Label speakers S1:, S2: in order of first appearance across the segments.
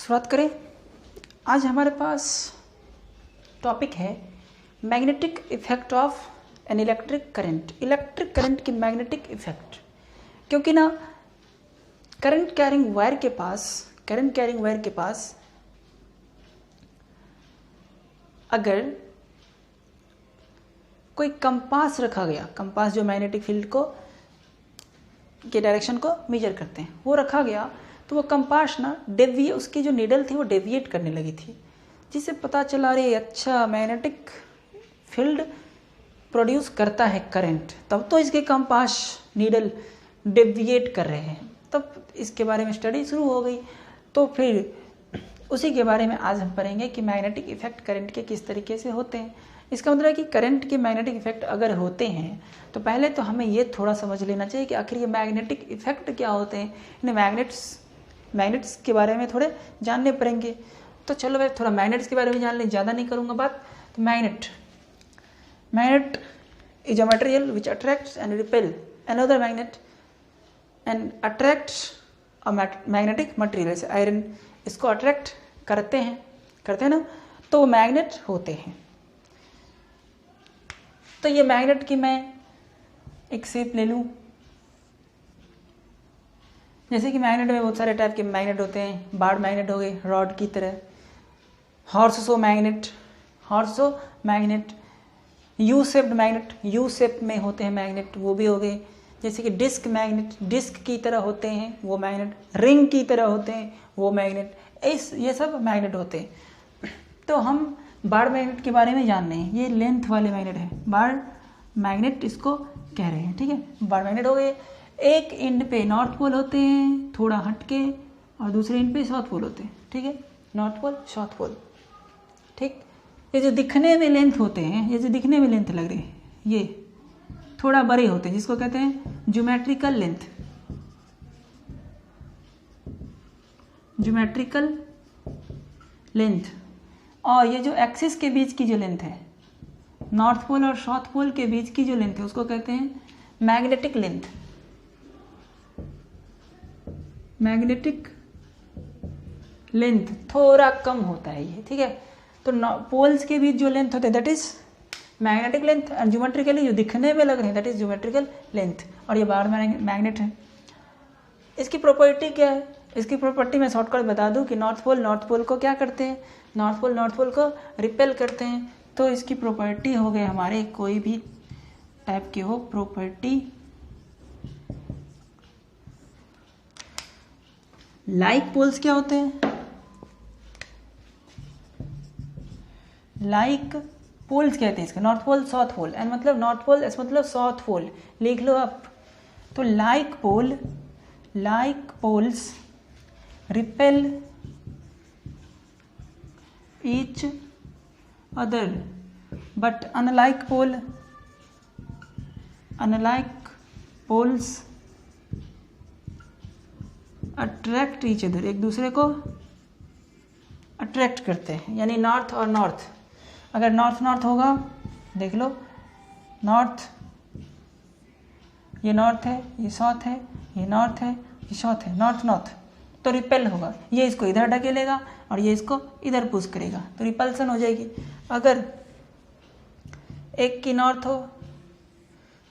S1: शुरुआत करें। आज हमारे पास टॉपिक है magnetic effect of an electric current. Electric current की मैग्नेटिक इफेक्ट, क्योंकि ना करंट कैरिंग वायर के पास अगर कोई कंपास रखा गया, कंपास जो मैग्नेटिक फील्ड को के डायरेक्शन को मेजर करते हैं, वो रखा गया, तो वो कंपास ना उसकी जो नीडल थी वो डेविएट करने लगी थी, जिससे पता चला रे अच्छा मैग्नेटिक फील्ड प्रोड्यूस करता है करंट, तब तो इसके कंपास नीडल डेविएट कर रहे हैं, तब इसके बारे में स्टडी शुरू हो गई। तो फिर उसी के बारे में आज हम पढ़ेंगे कि मैग्नेटिक इफेक्ट करंट के किस तरीके से होते हैं। इसका मतलब है कि करंट के मैग्नेटिक इफेक्ट अगर होते हैं तो पहले तो हमें ये थोड़ा समझ लेना चाहिए कि आखिर ये मैग्नेटिक इफेक्ट क्या होते हैं। इन्हें मैग्नेट्स के बारे में थोड़े जानने पड़ेंगे। तो चलो भाई थोड़ा मैग्नेट्स के बारे में जान लें, ज़्यादा नहीं करूँगा बात। तो magnet is a material which attracts and repel another magnet and attracts a magnetic material. जैसे आयरन इसको अट्रैक्ट करते हैं ना, तो वो मैग्नेट होते हैं। तो ये मैग्नेट की मैं एक शेप ले लूँ, जैसे कि मैग्नेट में बहुत सारे टाइप के मैग्नेट होते हैं। बाड़ मैग्नेट हो गए रॉड की तरह, horseshoe magnet, U shaped magnet, U shape में होते हैं मैग्नेट, वो भी हो गए। जैसे कि डिस्क मैग्नेट, डिस्क की तरह होते हैं वो मैग्नेट, रिंग की तरह होते हैं वो मैग्नेट, ये सब मैग्नेट होते हैं। तो हम बाड़ मैग्नेट के बारे में जान रहे हैं। ये लेंथ वाले मैग्नेट है, बाड़ मैग्नेट इसको कह रहे हैं, ठीक है। बाड़ मैग्नेट हो गए, एक एंड पे नॉर्थ पोल होते हैं थोड़ा हटके, और दूसरे एंड पे साउथ पोल होते हैं, ठीक है। नॉर्थ पोल साउथ पोल, ठीक। ये जो दिखने में लेंथ होते हैं, ये जो दिखने में लेंथ लग रहे हैं, ये थोड़ा बड़े होते हैं, जिसको कहते हैं ज्योमेट्रिकल लेंथ। और ये जो एक्सिस के बीच की जो लेंथ है, नॉर्थ पोल और साउथ पोल के बीच की जो लेंथ है, उसको कहते हैं मैग्नेटिक लेंथ थोड़ा कम होता है ये, ठीक है। तो पोल्स के बीच जो लेंथ होते हैं दैट इज मैग्नेटिक लेंथ, और ज्योमेट्रिकली जो दिखने में लग रहे हैं दैट इज ज्योमेट्रिकल लेंथ। और ये बाड़ मैग्नेट है। इसकी प्रॉपर्टी क्या है? इसकी प्रॉपर्टी मैं शॉर्टकट बता दूं कि नॉर्थ पोल को क्या करते हैं, नॉर्थ पोल को रिपेल करते हैं। तो इसकी प्रॉपर्टी हो गए हमारे, कोई भी टाइप के हो प्रॉपर्टी, लाइक पोल्स क्या होते हैं, लाइक पोल्स कहते हैं इसका, north pole south pole, and मतलब नॉर्थ पोल एस मतलब साउथ पोल, लिख लो आप। तो like poles repel each other, but unlike poles attract each other, एक दूसरे को अट्रैक्ट करते हैं। यानी नॉर्थ और नॉर्थ, अगर नॉर्थ होगा, देख लो नॉर्थ, ये नॉर्थ है, ये साउथ है, ये नॉर्थ है, ये साउथ है, नॉर्थ, तो रिपेल होगा। ये इसको इधर ढकेलेगा और ये इसको इधर पुश करेगा, तो रिपल्सन हो जाएगी। अगर एक की नॉर्थ हो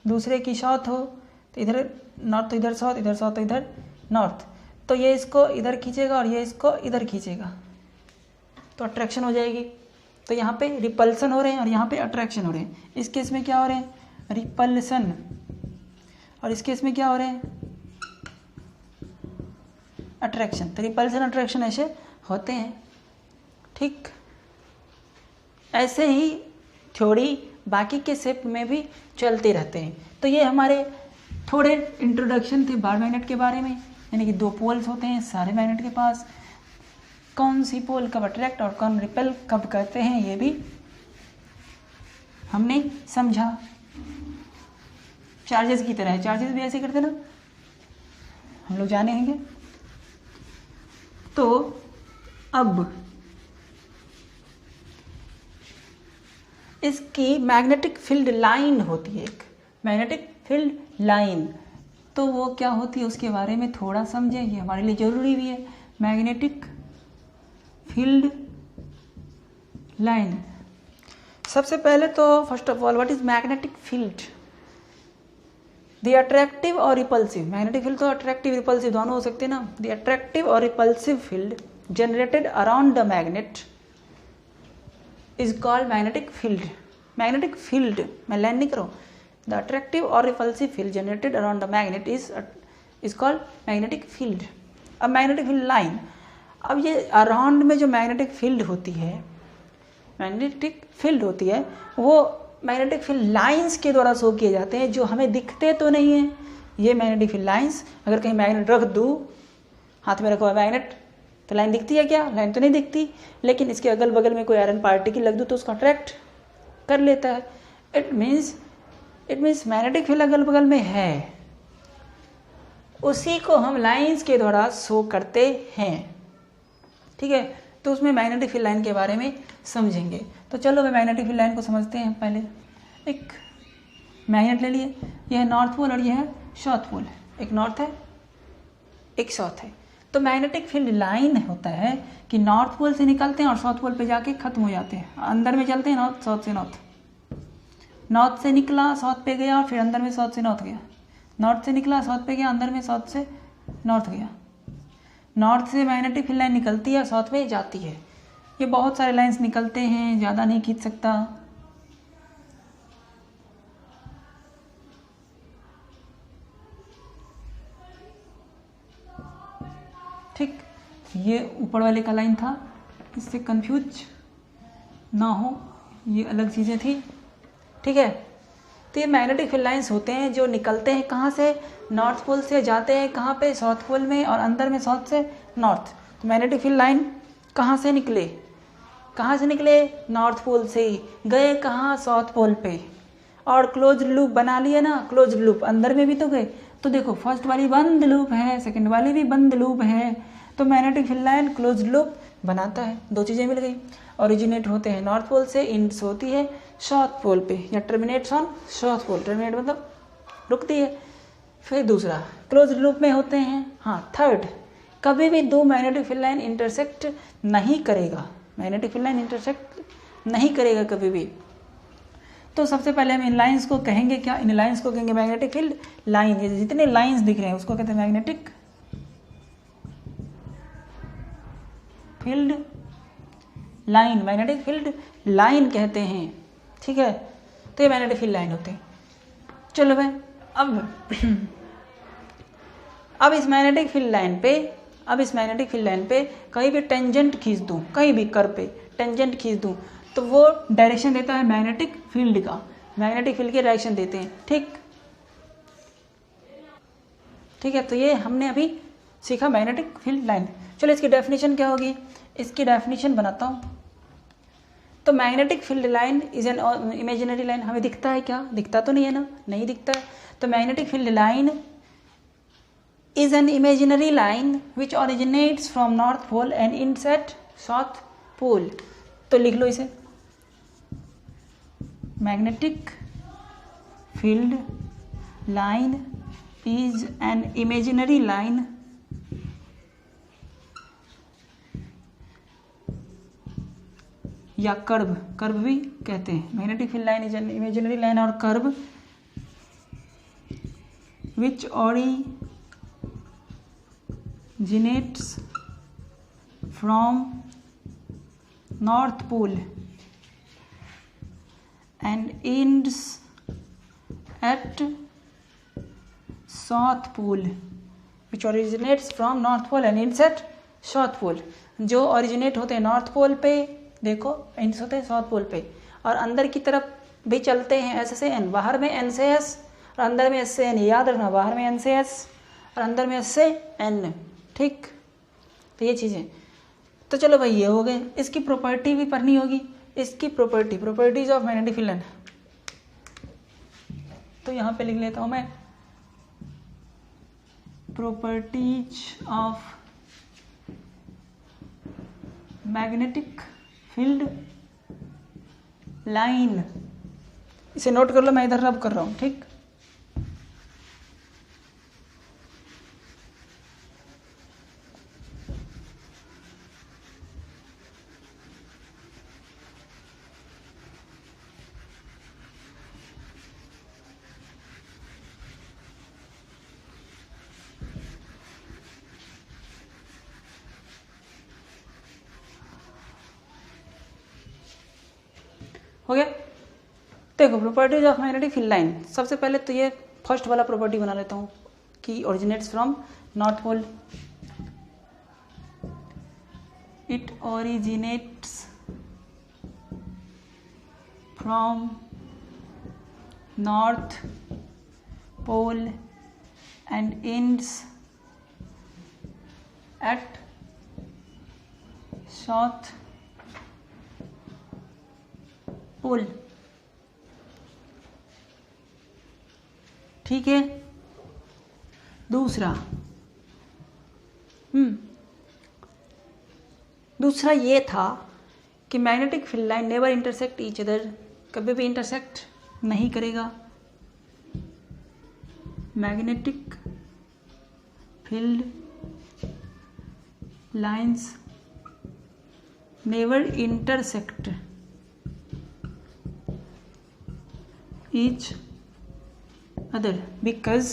S1: दूसरे की साउथ हो, तो इधर नॉर्थ तो इधर साउथ, इधर साउथ तो इधर नॉर्थ, तो ये इसको इधर खींचेगा और ये इसको इधर खींचेगा, तो अट्रैक्शन हो जाएगी। तो यहाँ पे रिपल्सन हो रहे हैं और यहाँ पे अट्रैक्शन हो रहे हैं। इस केस में क्या हो रहे हैं, रिपल्सन, और इस केस में क्या हो रहे हैं, अट्रैक्शन। तो रिपल्सन अट्रैक्शन ऐसे होते हैं, ठीक। ऐसे ही थ्योरी बाकी के शेप में भी चलते रहते हैं। तो ये हमारे थोड़े इंट्रोडक्शन थे बाड़ मैग्नेट के बारे में, यानी कि दो पोल्स होते हैं सारे मैग्नेट के पास, कौन सी पोल कब अट्रैक्ट और कौन रिपेल कब करते हैं ये भी हमने समझा। चार्जेस की तरह है, चार्जेस भी ऐसे करते ना, हम लोग जाने होंगे। तो अब इसकी मैग्नेटिक फील्ड लाइन होती है, एक मैग्नेटिक फील्ड लाइन, तो वो क्या होती है उसके बारे में थोड़ा समझें, ये हमारे लिए ज़रूरी भी है। Magnetic field line. सबसे पहले तो first of all what is magnetic field? The attractive और रिपल्सिव, मैग्नेटिक फील्ड तो अट्रैक्टिव रिपल्सिव दोनों हो सकते हैं ना। द अट्रैक्टिव और repulsive field generated around the magnet is called magnetic field. Magnetic field, मैं लाइन नहीं करूँ, द अट्रैक्टिव और repulsive field generated around the magnet is called magnetic field. अब मैग्नेटिक फील्ड लाइन, अब ये अराउंड में जो मैग्नेटिक फील्ड होती है, मैग्नेटिक फील्ड होती है, वो मैग्नेटिक फील्ड लाइंस के द्वारा शो किए जाते हैं, जो हमें दिखते तो नहीं है। ये मैग्नेटिक फील्ड लाइंस, अगर कहीं मैग्नेट रख दूँ, हाथ में रखा हुआ मैग्नेट, तो लाइन दिखती है क्या? लाइन तो नहीं दिखती, लेकिन इसके अगल बगल में कोई आयरन पार्टिकल लग दूँ तो उसको अट्रैक्ट कर लेता है। इट मीन्स मैग्नेटिक फील्ड अगल बगल में है, उसी को हम लाइंस के द्वारा शो करते हैं। ठीक है, तो उसमें मैग्नेटिक फील्ड लाइन के बारे में समझेंगे। तो चलो मैं मैग्नेटिक फील्ड लाइन को समझते हैं। पहले एक मैग्नेट ले लिए, यह है नॉर्थ पोल और यह है साउथ पोल, एक नॉर्थ है एक साउथ है। तो मैग्नेटिक फील्ड लाइन होता है कि नॉर्थ पोल से निकलते हैं और साउथ पोल पे जाके खत्म हो जाते हैं, अंदर में चलते हैं नॉर्थ साउथ से नॉर्थ, नॉर्थ से निकला साउथ पे गया और फिर अंदर में साउथ से नॉर्थ गया, नॉर्थ से निकला साउथ पे गया, अंदर में साउथ से नॉर्थ गया। नॉर्थ से मैग्नेटिक फील्ड लाइन निकलती है, साउथ में जाती है। ये बहुत सारे लाइंस निकलते हैं, ज़्यादा नहीं खींच सकता। ठीक, ये ऊपर वाले का लाइन था, इससे कंफ्यूज ना हो, ये अलग चीज़ें थी। ठीक है, तो ये मैग्नेटिक फील्ड लाइंस होते हैं जो निकलते हैं कहाँ से? नॉर्थ पोल से, जाते हैं कहाँ पे? साउथ पोल में, और अंदर में साउथ से नॉर्थ। तो मैग्नेटिक फील्ड लाइन कहाँ से निकले? कहाँ से निकले? नॉर्थ पोल से ही, गए कहाँ? साउथ पोल पे, और क्लोज लूप बना लिए ना, क्लोज लूप अंदर में भी तो गए। तो देखो फर्स्ट वाली बंद लूप है, सेकंड वाली भी बंद लूप है, तो magnetic field line close loop बनाता है। दो चीज़ें मिल गई, ओरिजिनेट होते हैं नॉर्थ पोल से, इंड्स होती है साउथ पोल पे, या terminates on south pole, terminate मतलब रुकती है। फिर दूसरा क्लोज लूप में होते हैं। हाँ, थर्ड, कभी भी दो मैग्नेटिक फील्ड लाइन इंटरसेक्ट नहीं करेगा, मैग्नेटिक फील्ड लाइन इंटरसेक्ट नहीं करेगा कभी भी। तो सबसे पहले हम इन लाइंस को कहेंगे क्या? इन लाइंस को कहेंगे मैग्नेटिक फील्ड लाइन। ये जितने लाइंस दिख रहे हैं उसको कहते हैं magnetic field line, magnetic field line कहते हैं। ठीक है, तो ये मैग्नेटिक फील्ड लाइन होते हैं। चलो भाई, अब इस मैग्नेटिक फील्ड लाइन पे कहीं भी टेंजेंट खींच दूं, कहीं भी कर्व पे टेंजेंट खींच दूं, तो वो डायरेक्शन देता है मैग्नेटिक फील्ड का, मैग्नेटिक फील्ड की डायरेक्शन देते हैं। ठीक है, तो ये हमने अभी सीखा मैग्नेटिक फील्ड लाइन। चलो इसकी डेफिनेशन क्या होगी? इसकी डेफिनेशन बनाता हूँ। तो magnetic field line is an imaginary line. हमें दिखता है क्या? दिखता तो नहीं है ना, नहीं दिखता है। तो magnetic field line is an imaginary line which originates from north pole and ends at south pole। तो लिख लो इसे, magnetic field line is an imaginary line या कर्व भी कहते हैं। Magnetic field line is an imaginary line और curve which originates from north pole and ends at south pole, which originates from north pole and ends at south pole। जो originate होते हैं north pole पे, देखो ends होते हैं south pole पे, और अंदर की तरफ भी चलते हैं एस से एन, बाहर में एन से एस और अंदर में एस से एन। याद रखना, बाहर में एन से एस और अंदर में एस से एन। ठीक, तो ये चीज़ें। तो चलो भाई ये हो गए। इसकी प्रॉपर्टी भी पढ़नी होगी, इसकी properties of magnetic field line. तो यहाँ पे लिख लेता हूँ मैं, properties of magnetic field line. इसे नोट कर लो, मैं इधर रब कर रहा हूँ। ठीक, हो गया। देखो properties of magnetic field line, सबसे पहले तो ये फर्स्ट वाला प्रॉपर्टी बना लेता हूँ कि originates from north pole, it originates from north pole and ends at south pole। ठीक है। दूसरा ये था कि magnetic field line never intersect each other, कभी भी इंटरसेक्ट नहीं करेगा। Magnetic field lines never intersect each other because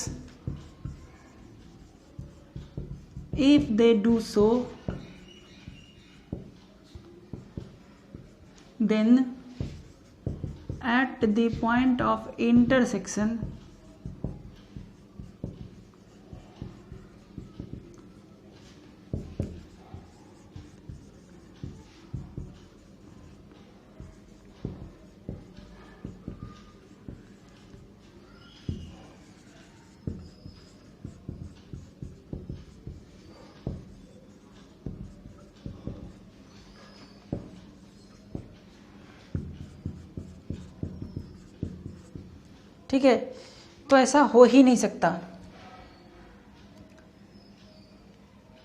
S1: if they do so then at the point of intersection ठीक है, तो ऐसा हो ही नहीं सकता।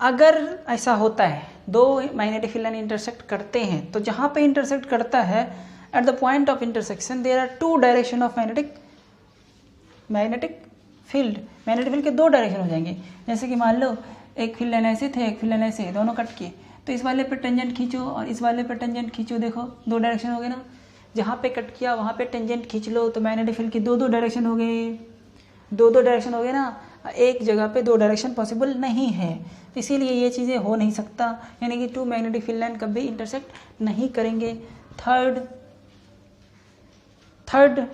S1: अगर ऐसा होता है, दो मैग्नेटिक फील्ड लाइन इंटरसेक्ट करते हैं, तो जहाँ पे इंटरसेक्ट करता है at the point of intersection there are two direction of magnetic field के दो डायरेक्शन हो जाएंगे। जैसे कि मान लो एक फील्ड लाइन ऐसे थे, एक फील्ड लाइन ऐसे, दोनों कट किए, तो इस वाले पे टेंजेंट खींचो और इस वाले पे टेंजेंट खींचो, देखो दो डायरेक्शन हो गए ना। जहाँ पे कट किया वहाँ पे टेंजेंट खींच लो, तो मैग्नेटिक फील्ड की दो डायरेक्शन हो गए, दो डायरेक्शन हो गए ना। एक जगह पे दो डायरेक्शन पॉसिबल नहीं है, इसीलिए ये चीज़ें हो नहीं सकता, यानी कि टू मैग्नेटिक फील्ड लाइन कभी इंटरसेक्ट नहीं करेंगे। Third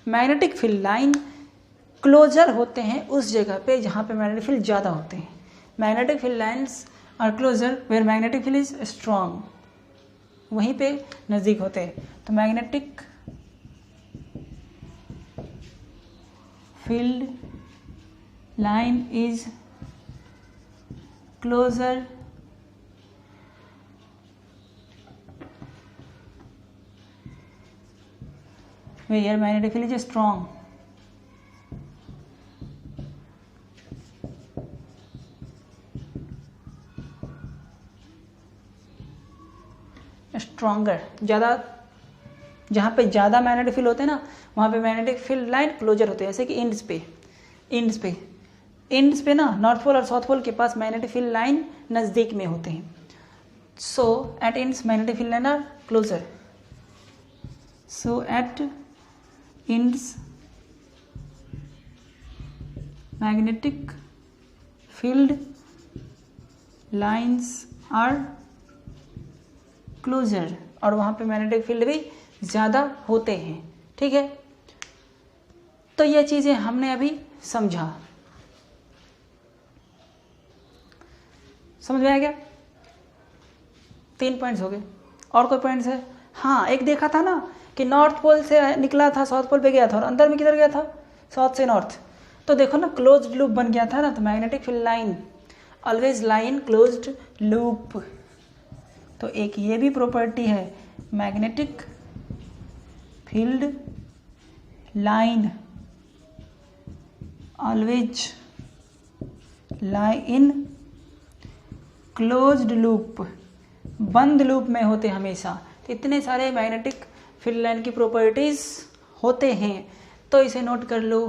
S1: magnetic field line closer होते हैं उस जगह पे जहाँ पे मैग्नेटिक फील्ड ज़्यादा होते हैं। Magnetic field lines are closer where magnetic field is strong, वहीं पे नज़दीक होते हैं। तो magnetic field line is closer where magnetic field is strong। Stronger, ज़्यादा, जहाँ पे ज़्यादा मैग्नेटिक फील्ड होते हैं ना वहाँ पे मैग्नेटिक फील्ड लाइन क्लोजर होते हैं। जैसे कि इंड्स पे ना नॉर्थ पोल और साउथ पोल के पास मैग्नेटिक फील्ड लाइन नज़दीक में होते हैं। So at ends magnetic field line are closer. So at ends magnetic field lines are closer, और वहाँ पे मैग्नेटिक फील्ड भी ज़्यादा होते हैं। ठीक है, तो ये चीज़ें हमने अभी समझा, समझ में आ गया। 3 पॉइंट्स हो गए, और कोई पॉइंट्स है? हाँ, एक देखा था ना कि नॉर्थ पोल से निकला था, साउथ पोल पे गया था, और अंदर में किधर गया था? साउथ से नॉर्थ। तो देखो ना क्लोज्ड लूप बन गया था ना। तो magnetic field line always line closed loop. तो एक ये भी प्रॉपर्टी है, मैग्नेटिक फील्ड लाइन ऑलवेज लाई इन क्लोज्ड लूप, बंद लूप में होते हमेशा। तो इतने सारे मैग्नेटिक फील्ड लाइन की प्रॉपर्टीज होते हैं, तो इसे नोट कर लो।